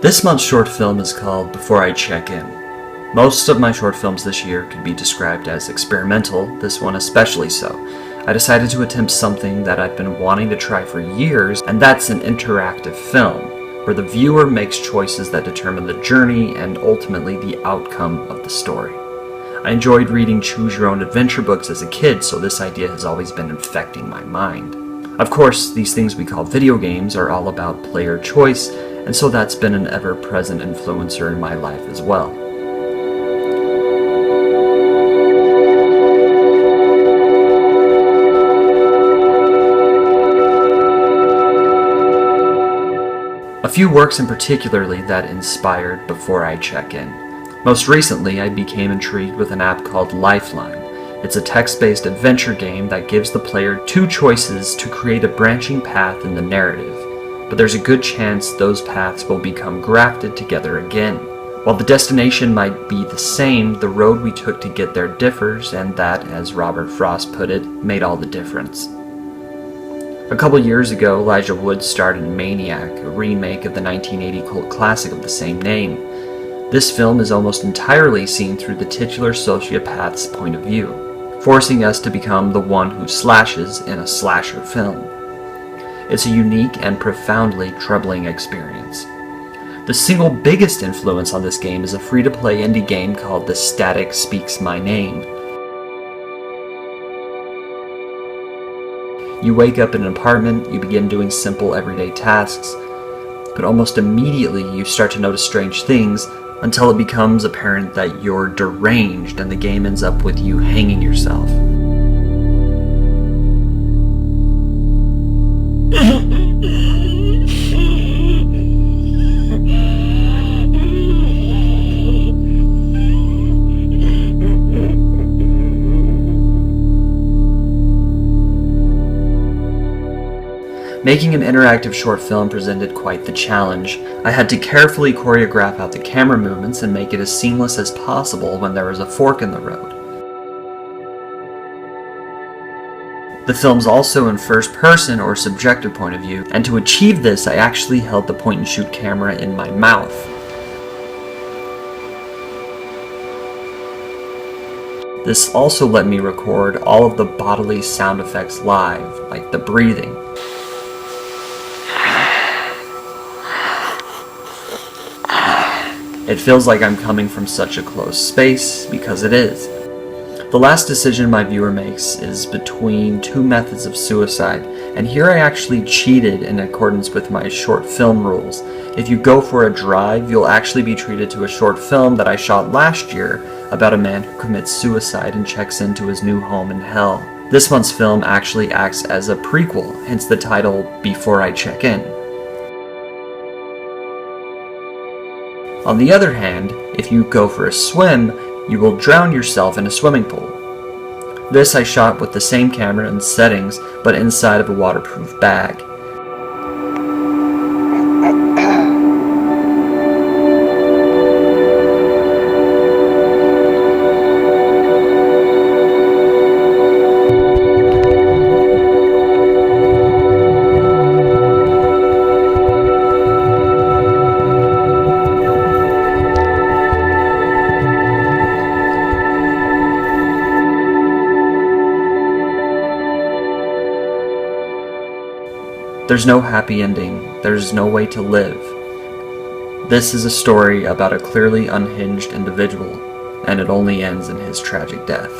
This month's short film is called Before I Check In. Most of my short films this year can be described as experimental, this one especially so. I decided to attempt something that I've been wanting to try for years, and that's an interactive film, where the viewer makes choices that determine the journey and ultimately the outcome of the story. I enjoyed reading choose your own adventure books as a kid, so this idea has always been infecting my mind. Of course, these things we call video games are all about player choice, and so that's been an ever-present influencer in my life as well. A few works in particularly that inspired Before I Check In. Most recently, I became intrigued with an app called Lifeline. It's a text-based adventure game that gives the player two choices to create a branching path in the narrative, but there's a good chance those paths will become grafted together again. While the destination might be the same, the road we took to get there differs, and that, as Robert Frost put it, made all the difference. A couple years ago, Elijah Wood starred in Maniac, a remake of the 1980 cult classic of the same name. This film is almost entirely seen through the titular sociopath's point of view, forcing us to become the one who slashes in a slasher film. It's a unique and profoundly troubling experience. The single biggest influence on this game is a free-to-play indie game called The Static Speaks My Name. You wake up in an apartment, you begin doing simple everyday tasks, but almost immediately you start to notice strange things until it becomes apparent that you're deranged and the game ends up with you hanging yourself. Making an interactive short film presented quite the challenge. I had to carefully choreograph out the camera movements and make it as seamless as possible when there was a fork in the road. The film's also in first person or subjective point of view, and to achieve this I actually held the point and shoot camera in my mouth. This also let me record all of the bodily sound effects live, like the breathing. It feels like I'm coming from such a close space, because it is. The last decision my viewer makes is between two methods of suicide, and here I actually cheated in accordance with my short film rules. If you go for a drive, you'll actually be treated to a short film that I shot last year about a man who commits suicide and checks into his new home in hell. This month's film actually acts as a prequel, hence the title Before I Check In. On the other hand, if you go for a swim, you will drown yourself in a swimming pool. This I shot with the same camera and settings, but inside of a waterproof bag. There's no happy ending. There's no way to live. This is a story about a clearly unhinged individual, and it only ends in his tragic death.